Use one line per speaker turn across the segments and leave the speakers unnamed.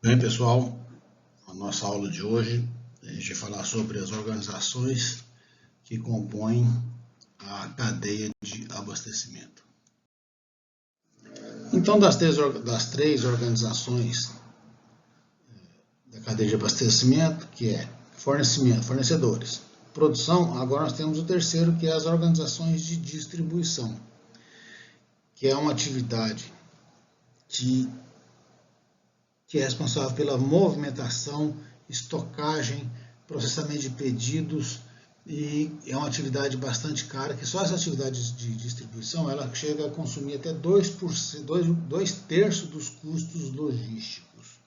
Bem, pessoal, a nossa aula de hoje a gente vai falar sobre as organizações que compõem a cadeia de abastecimento. Então, das três organizações da cadeia de abastecimento, que é fornecedores, produção, agora nós temos o terceiro, que é as organizações de distribuição, que é uma atividade que é responsável pela movimentação, estocagem, processamento de pedidos, e é uma atividade bastante cara, que só essa atividade de distribuição ela chega a consumir até 2/3 dos custos logísticos.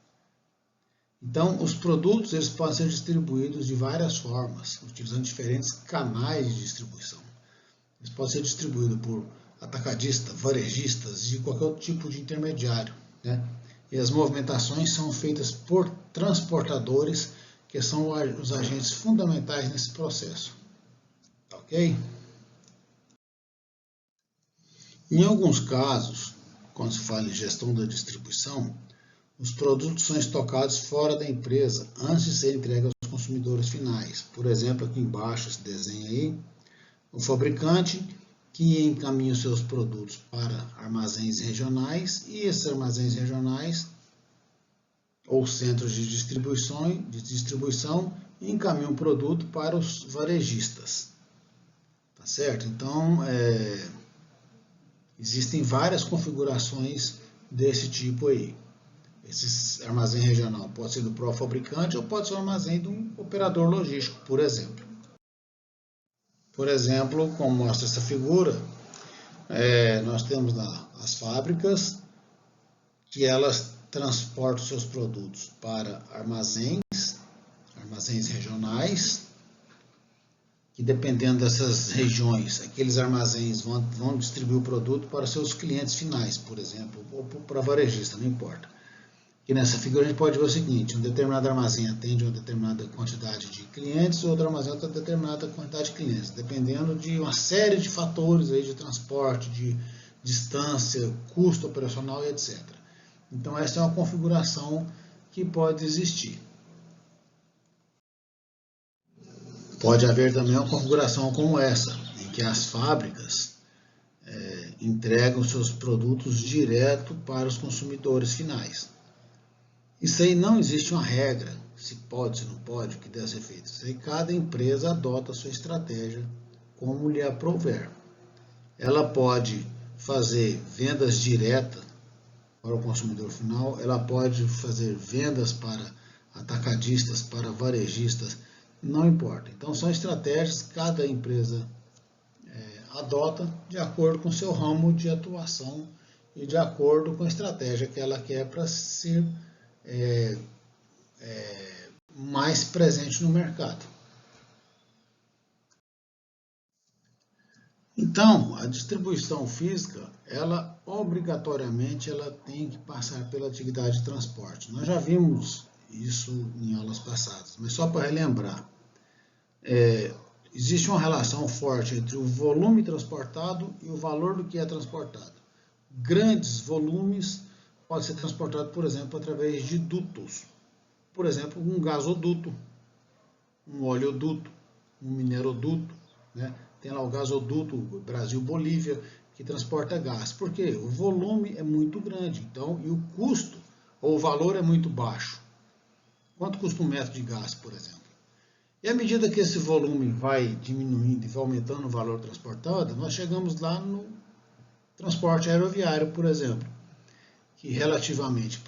Então, os produtos eles podem ser distribuídos de várias formas, utilizando diferentes canais de distribuição. Eles podem ser distribuídos por atacadistas, varejistas e de qualquer outro tipo de intermediário, né? E as movimentações são feitas por transportadores, que são os agentes fundamentais nesse processo. Ok? Em alguns casos, quando se fala em gestão da distribuição, os produtos são estocados fora da empresa antes de serem entregues aos consumidores finais. Por exemplo, aqui embaixo, esse desenho aí, o fabricante que encaminha os seus produtos para armazéns regionais, e esses armazéns regionais ou centros de distribuição encaminham o produto para os varejistas. Tá certo? Então, existem várias configurações desse tipo aí. Esse armazém regional pode ser do próprio fabricante ou pode ser um armazém de um operador logístico, por exemplo. Por exemplo, como mostra essa figura, nós temos lá as fábricas, que elas transportam seus produtos para armazéns regionais, que dependendo dessas regiões, aqueles armazéns vão distribuir o produto para seus clientes finais, por exemplo, ou para varejista, não importa. E nessa figura a gente pode ver o seguinte: um determinado armazém atende uma determinada quantidade de clientes, outro armazém outra determinada quantidade de clientes, dependendo de uma série de fatores aí de transporte, de distância, custo operacional e etc. Então essa é uma configuração que pode existir. Pode haver também uma configuração como essa, em que as fábricas entregam seus produtos direto para os consumidores finais. Isso aí não existe uma regra, se pode, se não pode, o que deve ser feito. Isso aí cada empresa adota a sua estratégia como lhe aprouver. Ela pode fazer vendas diretas para o consumidor final, ela pode fazer vendas para atacadistas, para varejistas, não importa. Então são estratégias que cada empresa adota de acordo com o seu ramo de atuação e de acordo com a estratégia que ela quer para ser mais presente no mercado. Então, a distribuição física, ela obrigatoriamente tem que passar pela atividade de transporte. Nós já vimos isso em aulas passadas, mas só para relembrar, existe uma relação forte entre o volume transportado e o valor do que é transportado. Grandes volumes podem ser transportados, por exemplo, através de dutos. Por exemplo, um gasoduto, um oleoduto, um mineroduto, né? Tem lá o gasoduto Brasil-Bolívia, que transporta gás. Por quê? O volume é muito grande, então, e o custo ou o valor é muito baixo. Quanto custa um metro de gás, por exemplo? E à medida que esse volume vai diminuindo e vai aumentando o valor transportado, nós chegamos lá no transporte aeroviário, por exemplo, que relativamente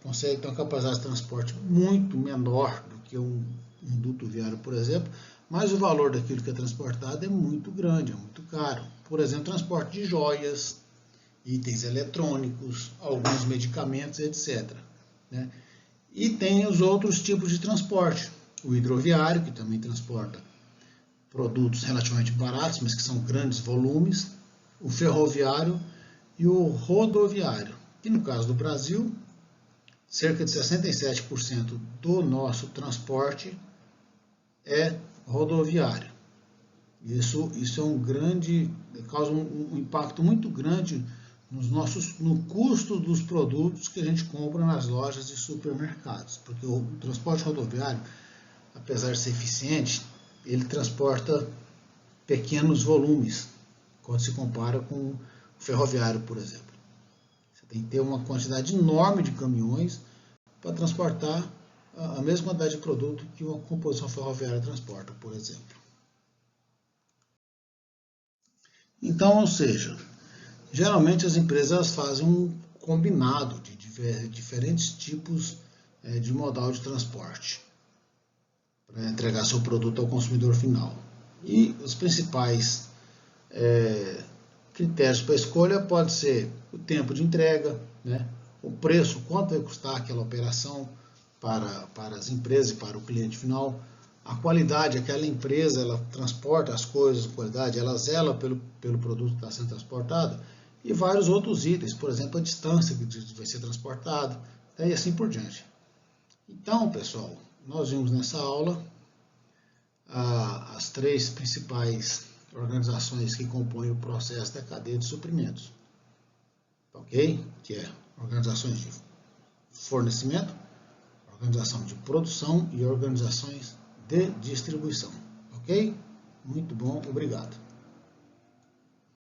consegue ter uma capacidade de transporte muito menor do que um duto viário, por exemplo, mas o valor daquilo que é transportado é muito grande, é muito caro. Por exemplo, transporte de joias, itens eletrônicos, alguns medicamentos, etc. Né? E tem os outros tipos de transporte. O hidroviário, que também transporta produtos relativamente baratos, mas que são grandes volumes. O ferroviário e o rodoviário. E no caso do Brasil, cerca de 67% do nosso transporte é rodoviário. Isso é causa um impacto muito grande no custo dos produtos que a gente compra nas lojas de supermercados, porque o transporte rodoviário, apesar de ser eficiente, ele transporta pequenos volumes, quando se compara com o ferroviário, por exemplo. Você tem que ter uma quantidade enorme de caminhões para transportar a mesma quantidade de produto que uma composição ferroviária transporta, por exemplo. Então, ou seja, geralmente as empresas fazem um combinado de diferentes tipos de modal de transporte para entregar seu produto ao consumidor final. E os principais critérios para a escolha pode ser o tempo de entrega, né? O preço, quanto vai custar aquela operação para as empresas e para o cliente final, a qualidade, aquela empresa ela transporta as coisas com qualidade, ela zela pelo produto que está sendo transportado, e vários outros itens, por exemplo, a distância que vai ser transportado, e assim por diante. Então, pessoal, nós vimos nessa aula as 3 principais organizações que compõem o processo da cadeia de suprimentos, ok? Que é organizações de fornecimento, organização de produção e organizações de distribuição, ok? Muito bom, obrigado.